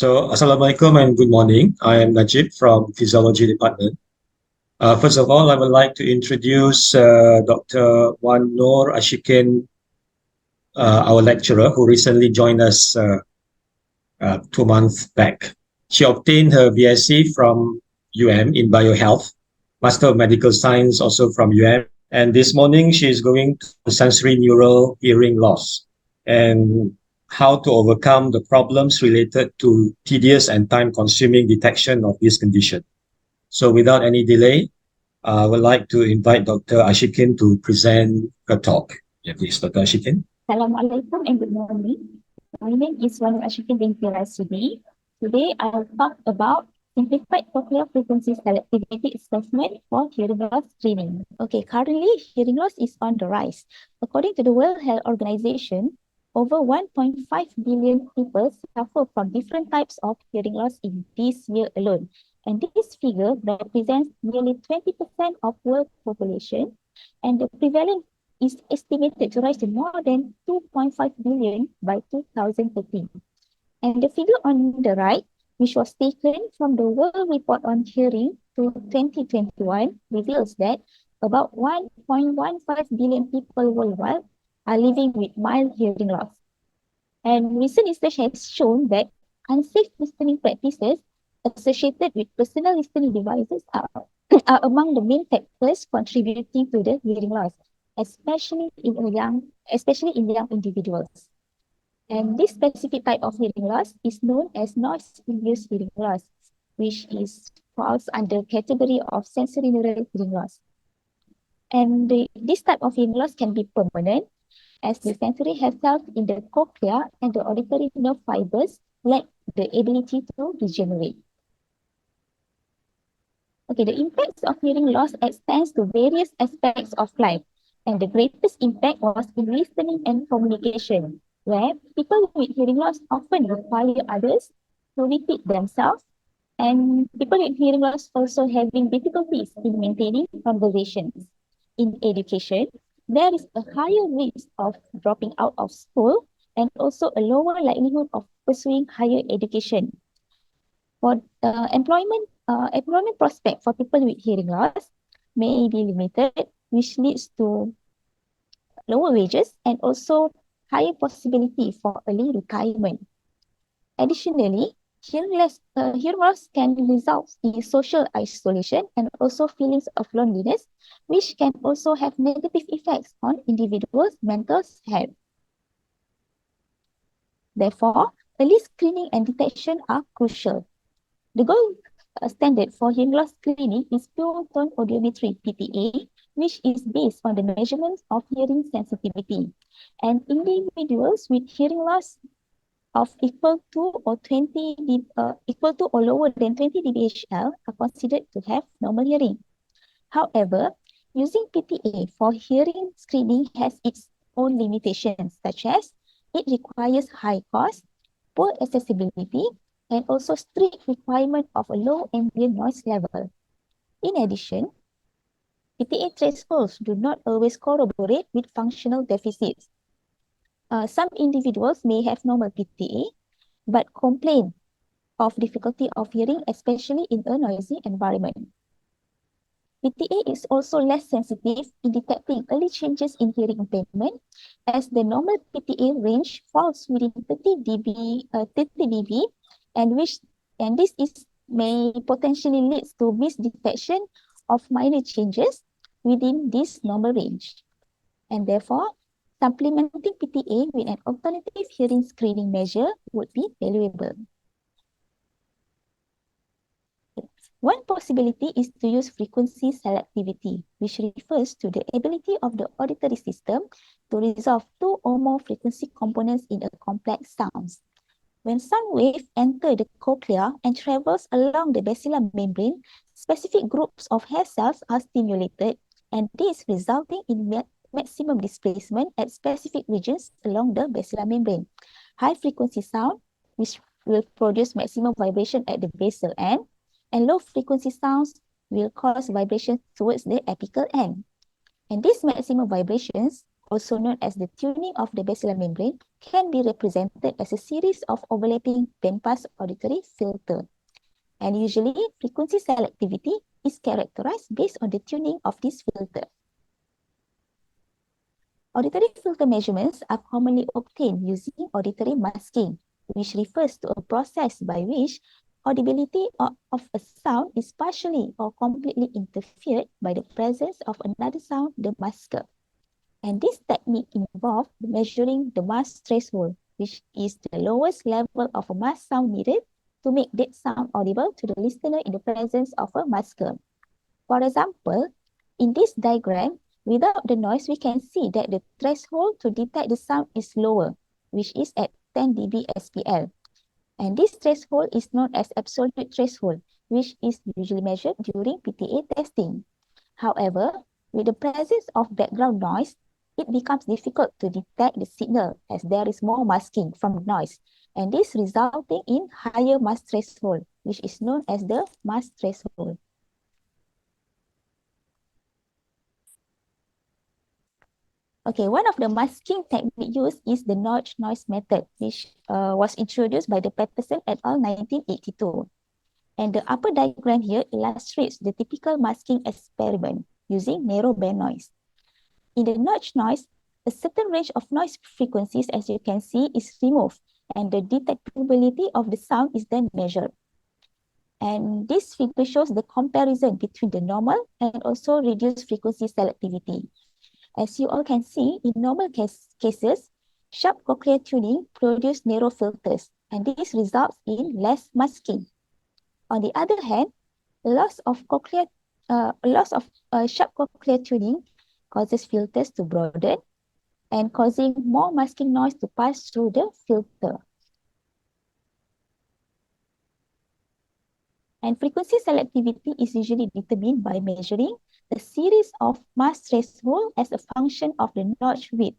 Assalamualaikum and good morning. I am Naguib from Physiology Department. First of all, I would like to introduce Dr. Wan Noor Asyiqin, our lecturer who recently joined us 2 months back. She obtained her BSc from in BioHealth, Master of Medical Science also from and this morning she is going to sensory neural hearing loss and how to overcome the problems related to tedious and time-consuming detection of this condition. So without any delay, I would like to invite Dr. Asyiqin to present her talk. Yeah, please, Dr. Asyiqin. Assalamualaikum and good morning. My name is Asyiqin binti Rasidi. Today I'll talk about simplified cochlear frequency selectivity assessment for hearing loss screening. Okay, currently hearing loss is on the rise. According to the World Health Organization, over 1.5 billion people suffer from different types of hearing loss in this year alone. And this figure represents nearly 20% of world population, and the prevalence is estimated to rise to more than 2.5 billion by 2030. And the figure on the right, which was taken from the World Report on Hearing to 2021, reveals that about 1.15 billion people worldwide are living with mild hearing loss. And recent research has shown that unsafe listening practices associated with personal listening devices are among the main factors contributing to the hearing loss, especially in young individuals. And this specific type of hearing loss is known as noise-induced hearing loss, which falls under category of sensory neural hearing loss. And this type of hearing loss can be permanent, as the sensory have cells in the cochlea and the auditory nerve fibers lack the ability to regenerate. Okay, the impacts of hearing loss extends to various aspects of life, and the greatest impact was in listening and communication, where people with hearing loss often require others to repeat themselves, and people with hearing loss also having difficulties in maintaining conversations. In education, there is a higher risk of dropping out of school and also a lower likelihood of pursuing higher education. For employment prospect for people with hearing loss may be limited, which leads to lower wages and also higher possibility for early retirement. Additionally, hearing loss can result in social isolation and also feelings of loneliness, which can also have negative effects on individuals' mental health. Therefore, early screening and detection are crucial. The gold standard for hearing loss screening is pure tone audiometry (PTA), which is based on the measurement of hearing sensitivity. And individuals with hearing loss of equal to or lower than 20 dBHL are considered to have normal hearing. However, using PTA for hearing screening has its own limitations, such as it requires high cost, poor accessibility, and also strict requirement of a low ambient noise level. In addition, PTA thresholds do not always corroborate with functional deficits. Some individuals may have normal PTA, but complain of difficulty of hearing, especially in a noisy environment. PTA is also less sensitive in detecting early changes in hearing impairment, as the normal PTA range falls within 30 dB, and this may potentially lead to misdetection of minor changes within this normal range. And therefore, supplementing PTA with an alternative hearing screening measure would be valuable. One possibility is to use frequency selectivity, which refers to the ability of the auditory system to resolve two or more frequency components in a complex sound. When sound waves enter the cochlea and travels along the basilar membrane, specific groups of hair cells are stimulated, and this resulting in maximum displacement at specific regions along the basilar membrane. High frequency sound, which will produce maximum vibration at the basal end, and low frequency sounds will cause vibrations towards the apical end. And these maximum vibrations, also known as the tuning of the basilar membrane, can be represented as a series of overlapping bandpass auditory filter. And usually, frequency selectivity is characterized based on the tuning of this filter. Auditory filter measurements are commonly obtained using auditory masking, which refers to a process by which audibility of a sound is partially or completely interfered by the presence of another sound, the masker. And this technique involves measuring the mask threshold, which is the lowest level of a mask sound needed to make that sound audible to the listener in the presence of a masker. For example, in this diagram, without the noise, we can see that the threshold to detect the sound is lower, which is at 10 dB SPL. And this threshold is known as absolute threshold, which is usually measured during PTA testing. However, with the presence of background noise, it becomes difficult to detect the signal as there is more masking from noise, and this resulting in higher mask threshold, which is known as the mask threshold. Okay, one of the masking technique used is the notch noise method, which was introduced by the Patterson et al. 1982. And the upper diagram here illustrates the typical masking experiment using narrow band noise. In the notch noise, a certain range of noise frequencies, as you can see, is removed, and the detectability of the sound is then measured. And this figure shows the comparison between the normal and also reduced frequency selectivity. As you all can see, in normal cases, sharp cochlear tuning produces narrow filters, and this results in less masking. On the other hand, loss of sharp cochlear tuning causes filters to broaden and causing more masking noise to pass through the filter. And frequency selectivity is usually determined by measuring the series of mask threshold as a function of the notch width.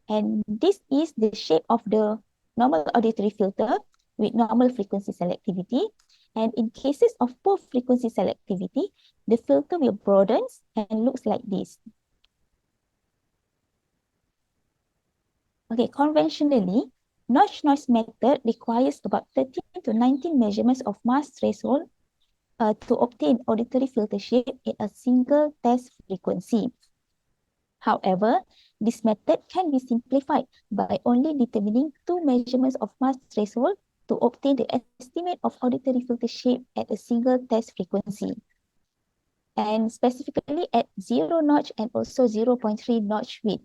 And this is the shape of the normal auditory filter with normal frequency selectivity. And in cases of poor frequency selectivity, the filter will broaden and looks like this. Okay, conventionally, notch noise method requires about 13 to 19 measurements of mask threshold to obtain auditory filter shape in a single test frequency. However, this method can be simplified by only determining two measurements of mask threshold to obtain the estimate of auditory filter shape at a single test frequency. And specifically at 0 notch and also 0.3 notch width.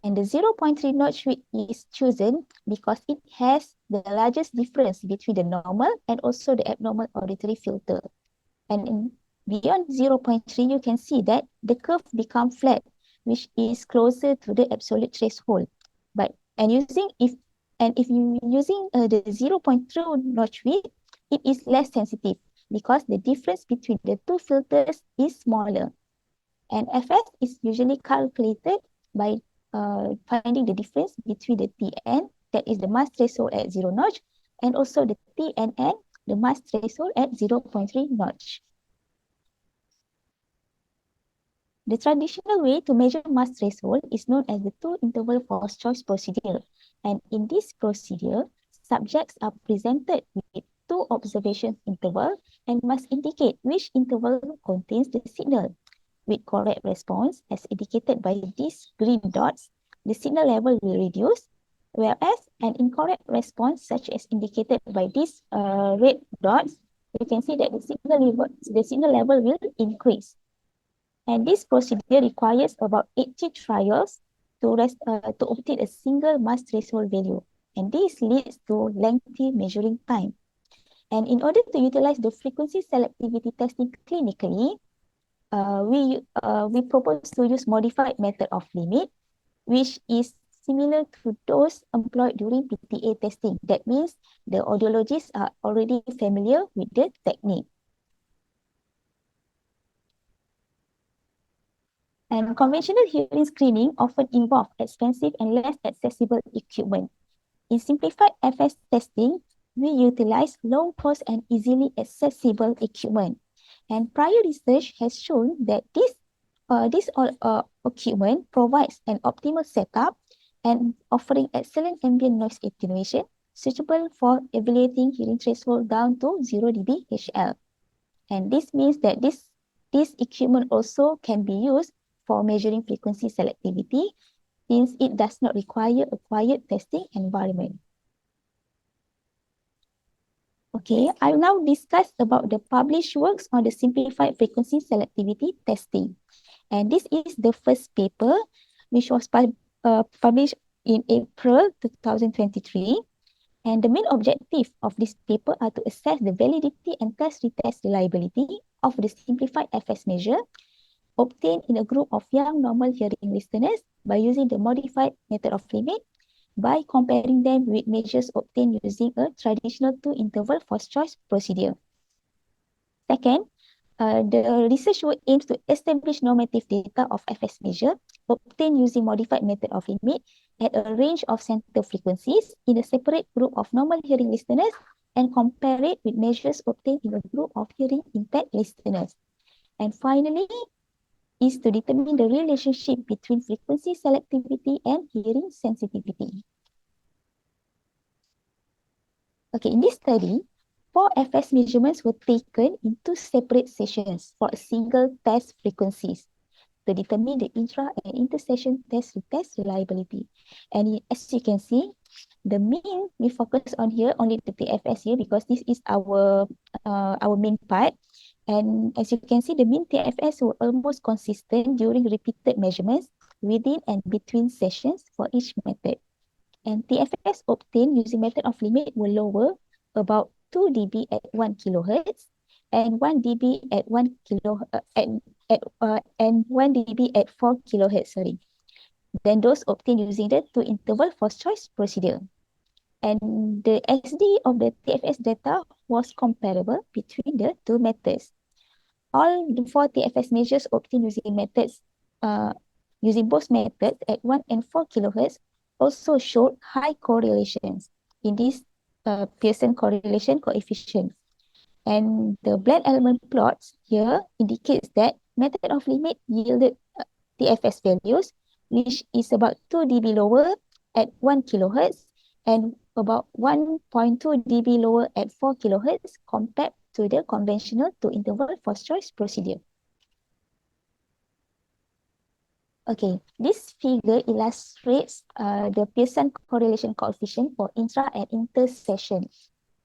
And the 0.3 notch width is chosen because it has the largest difference between the normal and also the abnormal auditory filter. And beyond 0.3, you can see that the curve becomes flat, which is closer to the absolute threshold. If you using the 0.2 notch width, it is less sensitive because the difference between the two filters is smaller. And FS is usually calculated by finding the difference between the TN, that is the mask threshold at 0 notch, and also the TNN, the mask threshold at 0.3 notch. The traditional way to measure mask threshold is known as the two-interval false choice procedure. And in this procedure, subjects are presented with two observation intervals and must indicate which interval contains the signal. With correct response, as indicated by these green dots, the signal level will reduce, whereas an incorrect response, such as indicated by these red dots, you can see that the signal level will increase. And this procedure requires about 80 trials to obtain a single mask threshold value. And this leads to lengthy measuring time. And in order to utilize the frequency selectivity testing clinically, we propose to use modified method of limit, which is similar to those employed during PTA testing. That means the audiologists are already familiar with the technique. And conventional hearing screening often involve expensive and less accessible equipment. In simplified FS testing, we utilize low-cost and easily accessible equipment. And prior research has shown that this equipment provides an optimal setup and offering excellent ambient noise attenuation, suitable for evaluating hearing threshold down to 0 dB HL. And this means that this equipment also can be used for measuring frequency selectivity since it does not require a quiet testing environment. Okay, I will now discuss about the published works on the simplified frequency selectivity testing. And this is the first paper which was published in April 2023. And the main objective of this paper are to assess the validity and test-retest reliability of the simplified FS measure obtained in a group of young normal hearing listeners by using the modified method of limit by comparing them with measures obtained using a traditional two-interval force choice procedure. Second, the research work aims to establish normative data of FS measure obtained using modified method of limit at a range of center frequencies in a separate group of normal hearing listeners and compare it with measures obtained in a group of hearing impaired listeners. And finally, is to determine the relationship between frequency selectivity and hearing sensitivity. Okay, in this study, 4 FS measurements were taken in 2 separate sessions for a single test frequencies to determine the intra and intersession test reliability. And as you can see, the mean we focus on here only the TFS here because this is our main part. And as you can see, the mean TFS were almost consistent during repeated measurements within and between sessions for each method. And TFS obtained using method of limit were lower, about 2 dB at 1 kilohertz and 1 dB at 1 kilo and 1 dB at 4 kilohertz, than those obtained using the two-interval force choice procedure. And the SD of the TFS data was comparable between the two methods. All the 4 TFS measures obtained using both methods at 1 and 4 kilohertz also showed high correlations in this Pearson correlation coefficient. And the blend element plots here indicates that method of limit yielded TFS values, which is about 2 dB lower at 1 kilohertz and about 1.2 dB lower at 4 kilohertz compared to the conventional two-interval force choice procedure. Okay, this figure illustrates the Pearson correlation coefficient for intra and intersession.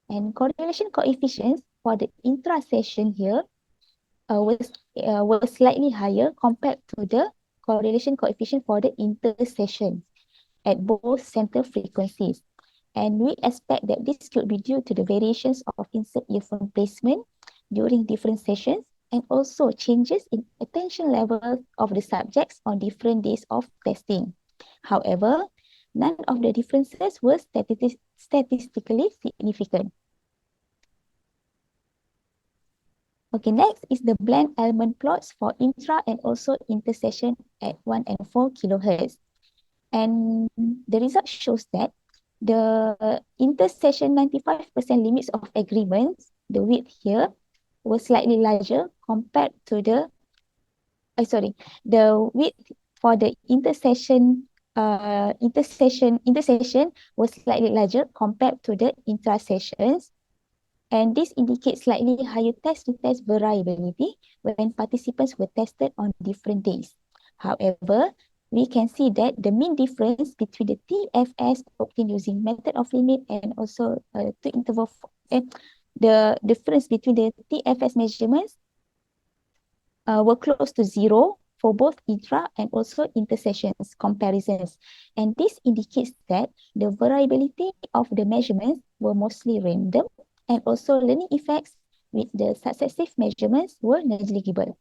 And correlation coefficients for the intra-session here was slightly higher compared to the correlation coefficient for the intersession at both center frequencies. And we expect that this could be due to the variations of insert earphone placement during different sessions and also changes in attention levels of the subjects on different days of testing. However, none of the differences were statistically significant. Okay, next is the blend element plots for intra and also intersession at 1 and 4 kilohertz. And the result shows that the intersession 95% limits of agreements, the width here, was slightly larger compared to the width for the intersection was slightly larger compared to the intra-sessions. And this indicates slightly higher test-to-test variability when participants were tested on different days. However, we can see that the mean difference between the TFS obtained using method of limit and also the difference between the TFS measurements were close to 0 for both intra and also intersessions comparisons. And this indicates that the variability of the measurements were mostly random and also learning effects with the successive measurements were negligible.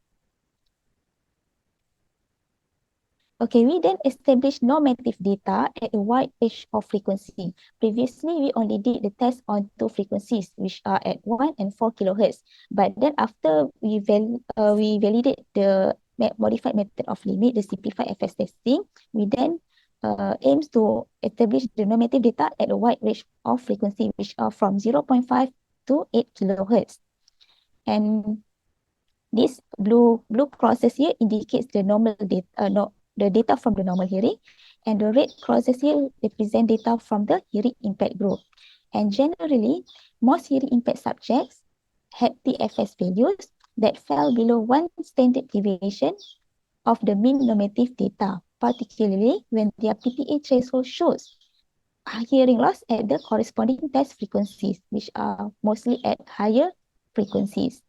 Okay, we then established normative data at a wide range of frequency. Previously, we only did the test on 2 frequencies, which are at 1 and 4 kilohertz. But then after we validate the modified method of limit, the simplified FS testing, we then aims to establish the normative data at a wide range of frequency, which are from 0.5 to 8 kilohertz. And this blue crosses here indicates the normal data, the data from the normal hearing, and the red crosses here represent data from the hearing impaired group. And generally, most hearing impaired subjects had TFS values that fell below one standard deviation of the mean normative data, particularly when their PTA threshold shows hearing loss at the corresponding test frequencies, which are mostly at higher frequencies.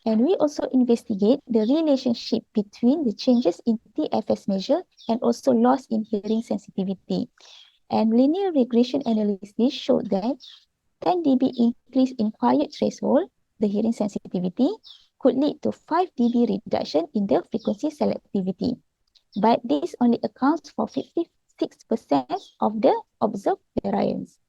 And we also investigate the relationship between the changes in TFS measure and also loss in hearing sensitivity. And linear regression analysis showed that 10 dB increase in quiet threshold, the hearing sensitivity, could lead to 5 dB reduction in the frequency selectivity. But this only accounts for 56% of the observed variance.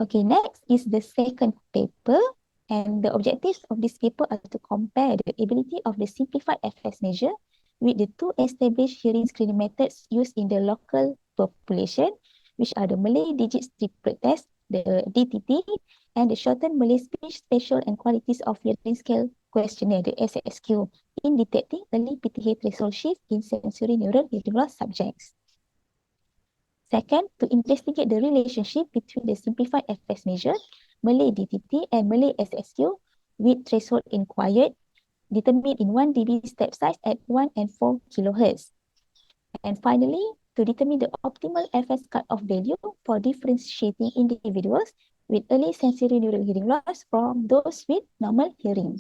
Okay, next is the second paper. And the objectives of this paper are to compare the ability of the simplified FS measure with the two established hearing screening methods used in the local population, which are the Malay Digit Triplet Test, the DTT, and the Shortened Malay Speech Spatial and Qualities of Hearing Scale Questionnaire, the SSQ, in detecting early PTH threshold shift in sensory neural hearing loss subjects. Second, to investigate the relationship between the simplified FS measure, Malay DTT, and Malay SSQ with threshold in quiet, determined in 1 dB step size at 1 and 4 kHz. And finally, to determine the optimal FS cutoff value for differentiating individuals with early sensory neural hearing loss from those with normal hearing.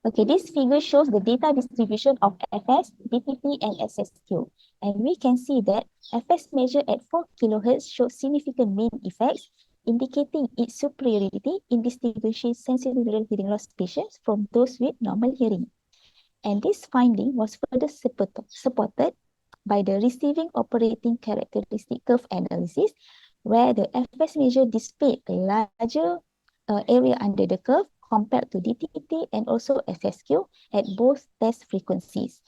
Okay, this figure shows the data distribution of FS, DTT, and SSQ. And we can see that FS measure at 4 kHz shows significant mean effects, indicating its superiority in distinguishing sensory neural hearing loss patients from those with normal hearing. And this finding was further supported by the receiving operating characteristic curve analysis, where the FS measure displayed a larger area under the curve compared to DTT and also SSQ at both test frequencies.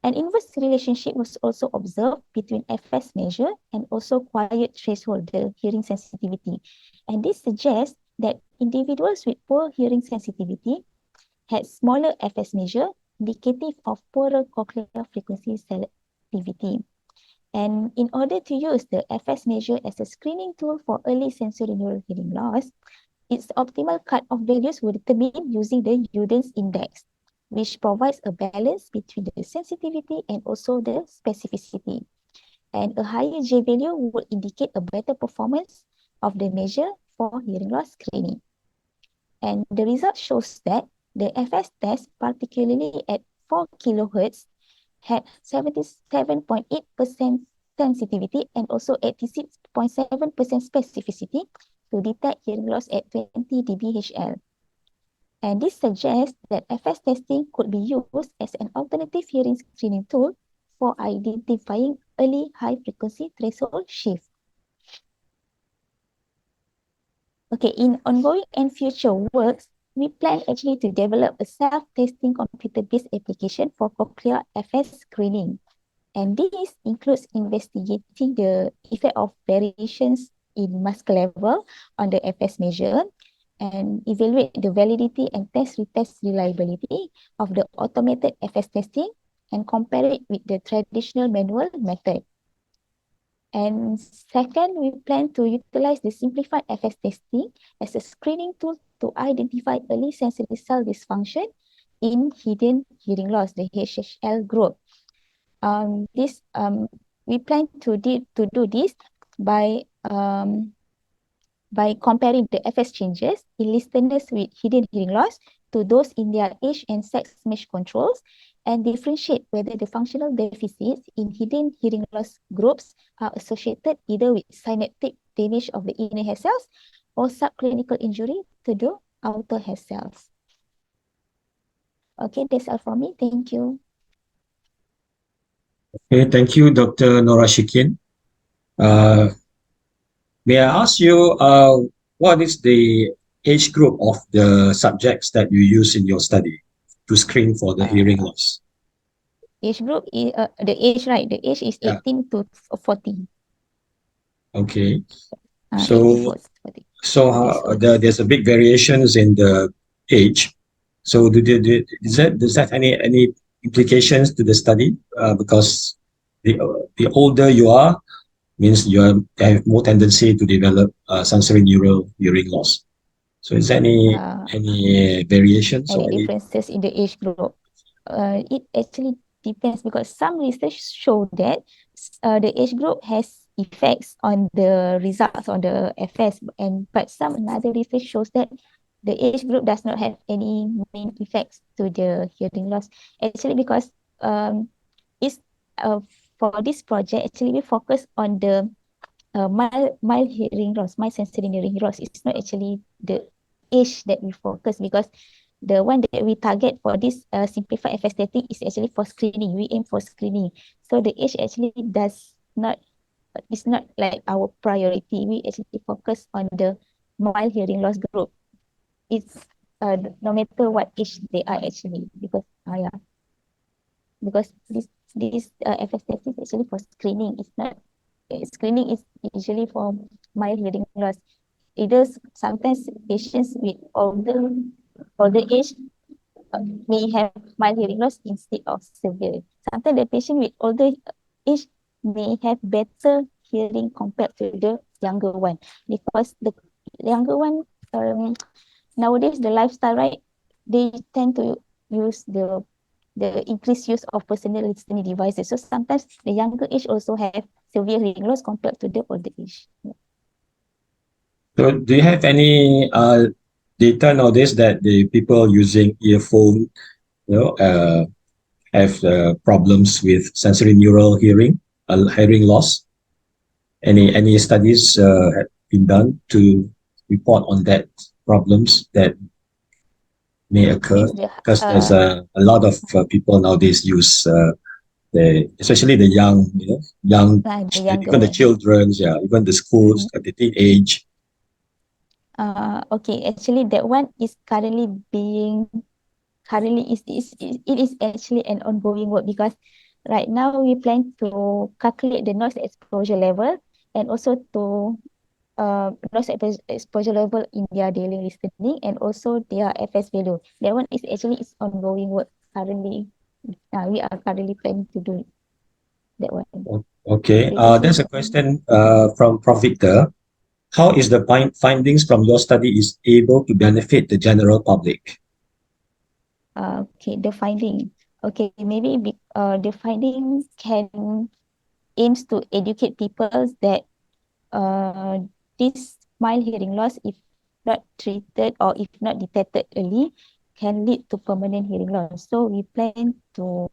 An inverse relationship was also observed between FS measure and also quiet threshold, the hearing sensitivity. And this suggests that individuals with poor hearing sensitivity had smaller FS measure, indicative of poorer cochlear frequency selectivity. And in order to use the FS measure as a screening tool for early sensory neural hearing loss, its optimal cutoff values were determined using the Uden's index, which provides a balance between the sensitivity and also the specificity. And a higher J value would indicate a better performance of the measure for hearing loss screening. And the result shows that the FS test, particularly at 4 kHz, had 77.8% sensitivity and also 86.7% specificity to detect hearing loss at 20 dBHL. And this suggests that FS testing could be used as an alternative hearing screening tool for identifying early high-frequency threshold shift. Okay, in ongoing and future works, we plan actually to develop a self-testing computer-based application for cochlear FS screening. And this includes investigating the effect of variations in mask level on the FS measure and evaluate the validity and test-retest reliability of the automated FS testing and compare it with the traditional manual method. And second, we plan to utilize the simplified FS testing as a screening tool to identify early sensory cell dysfunction in hidden hearing loss, the HHL group. We plan to do this by comparing the FS changes in listeners with hidden hearing loss to those in their age and sex mesh controls and differentiate whether the functional deficits in hidden hearing loss groups are associated either with synaptic damage of the inner hair cells or subclinical injury to the outer hair cells. Okay, that's all from me. Thank you. Okay, thank you, Dr. Asyiqin. Uh, may I ask you, what is the age group of the subjects that you use in your study to screen for the hearing loss? Age group is the age, right? The age is 18 to 40. Okay. 18 So, to 40. So This one. there's a big variations in the age. So does that any implications to the study? Because the older you are means you have more tendency to develop sensory neural hearing loss. So is there Uh, any variations any or any? differences in the age group? It actually depends because some research show that the age group has effects on the results on the FS, and but some another research shows that the age group does not have any main effects to the hearing loss. Actually, because it's for this project, actually we focus on the mild hearing loss, mild sensory hearing loss. It's not actually the age that we focus because the one that we target for this simplified FS testing is actually for screening. We aim for screening. So the age actually does not, it's not like our priority. We actually focus on the mild hearing loss group. It's no matter what age they are actually because yeah, because this FS testing is actually for screening. It's not screening is usually for mild hearing loss. Either sometimes patients with older age may have mild hearing loss instead of severe. Sometimes the patient with older age may have better hearing compared to the younger one because the younger one nowadays the lifestyle, right, they tend to use the increased use of personal listening devices. So sometimes the younger age also have severe hearing loss compared to the older age. So do you have any data nowadays that the people using earphone, have problems with sensory neural hearing loss? Any studies have been done to report on that problems that may occur? Means the Because there's a lot of people nowadays use especially the young, the younger even the one. children, yeah, even the schools Mhm. at the teenage. Okay, actually that one is currently it is actually an ongoing work because right now we plan to calculate the noise exposure level and also to exposure level in their daily listening and also their FS value. That one is actually is ongoing work currently. We are currently planning to do that one. Okay, Previously, there's a that question from Prof. Victor. How is the findings from your study is able to benefit the general public? okay, the finding. Okay, maybe the finding can aims to educate people that uh, this mild hearing loss, if not treated or if not detected early, can lead to permanent hearing loss. So we plan to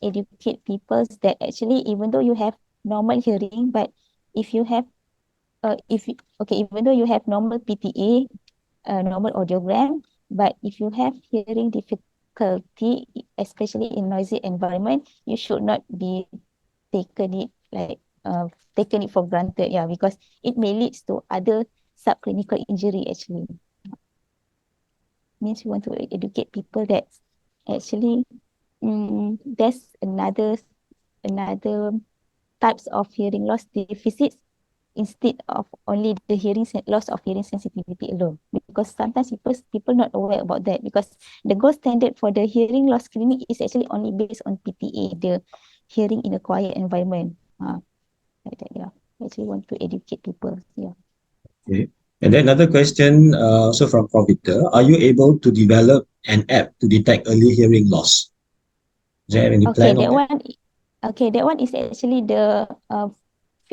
educate people that actually, even though you have normal hearing, but if you have okay, even though you have normal PTA, normal audiogram, but if you have hearing difficulty, especially in noisy environment, you should not be taken it like taken it for granted, yeah, because it may lead to other subclinical injury actually. Means we want to educate people that actually there's another types of hearing loss deficits instead of only the loss of hearing sensitivity alone. Because sometimes people not aware about that because the gold standard for the hearing loss screening is actually only based on PTA, the hearing in a quiet environment. Like that, yeah. I actually want to educate people. Yeah. Okay. And then another question, also from Prof. Victor. Are you able to develop an app to detect early hearing loss? Is there any Okay, plan on that that? one. Okay, that one is actually the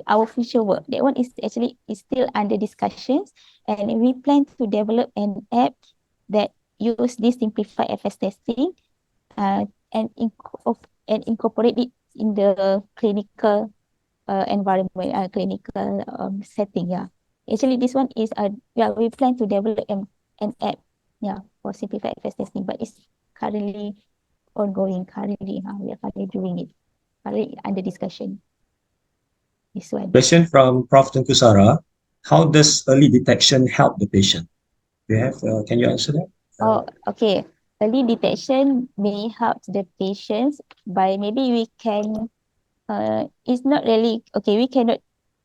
our future work. That one is actually is still under discussions, and we plan to develop an app that use this simplified FS testing, uh, and incorporate it in the clinical environment, clinical setting. Yeah, actually, this one is yeah, we plan to develop an app, yeah, for simplified FS testing, but it's currently ongoing. Currently, we are currently doing it. Currently under discussion. This one. Question from Prof. Tunkusara. How does early detection help the patient? Can you answer that? Oh, okay. Early detection may help the patients by maybe we can it's not really okay. We cannot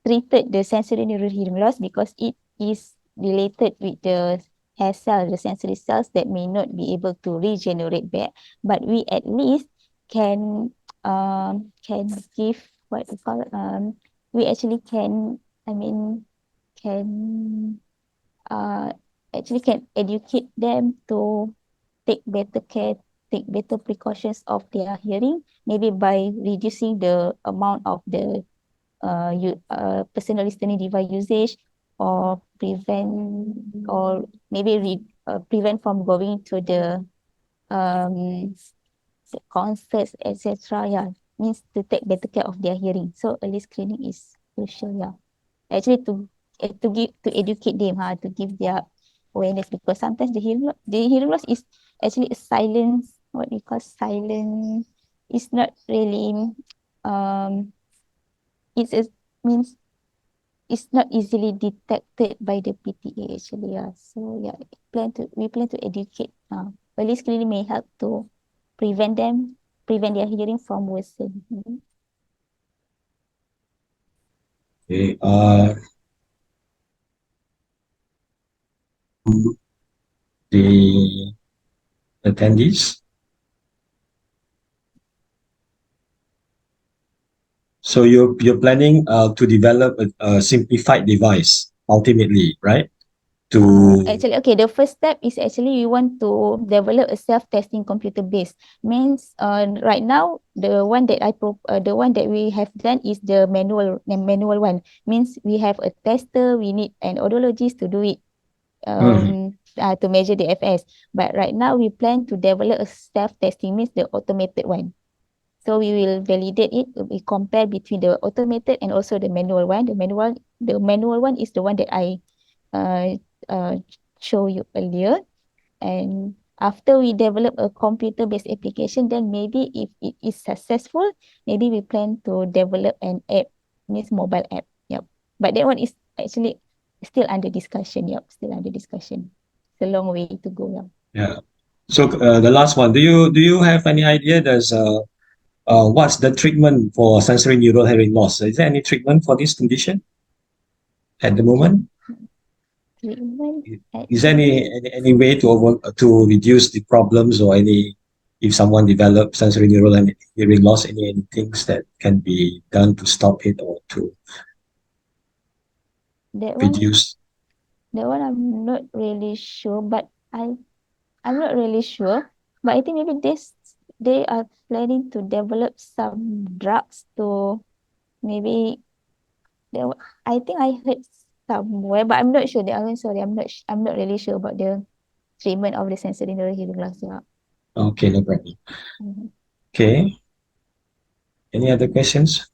treated the sensory neural hearing loss because it is related with the hair cells, the sensory cells that may not be able to regenerate back. But we at least can can give what we call we actually can, I mean, can uh actually can educate them to take better care, take better precautions of their hearing, maybe by reducing the amount of the personal listening device usage, or prevent from going to um the concerts, etc. Yeah, means to take better care of their hearing. So early screening is crucial. Yeah, actually to give to educate them, to give their awareness, because sometimes the hearing loss is actually a silence, what we call silent. It's not really it's a, means it's not easily detected by the PTA actually. Yeah. So yeah, we plan to educate. Early screening may help to prevent them, prevent their hearing from worsening. Okay. The attendees. So you're planning to develop a simplified device ultimately, right? To Actually, okay, the first step is actually we want to develop a self-testing computer base. Means right now the one that we have done is the manual one. Means we have a tester, we need an audiologist to do it, Mhm. to measure the FS. But right now we plan to develop a self-testing, means the automated one. So we will validate it. We compare between the automated and also the manual one. The manual one is the one that I uh, uh, show you earlier. And after we develop a computer-based application, then maybe if it is successful, maybe we plan to develop an app, means mobile app. Yep. But that one is actually still under discussion. Yep, still under discussion. It's a long way to go. Yeah. Yeah. So the last one, do you have any idea? What's the treatment for sensory neural hearing loss? Is there any treatment for this condition at the moment? Treatment Is there any actually. any way to reduce the problems, or any, if someone develops sensory neural and hearing loss, any things that can be done to stop it or to That one, reduce? I'm not really sure, but I'm not really sure. But I think maybe they are planning to develop some drugs to maybe I think I heard somewhere, but I'm not sure. I'm sorry, I'm not really sure about the treatment of the sensory neural hearing loss. Yeah. Okay, no problem. Mhm. Okay, any other questions?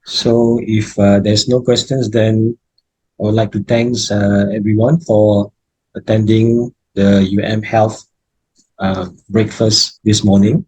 So if there's no questions, then I would like to thanks everyone for attending the UM Health breakfast this morning.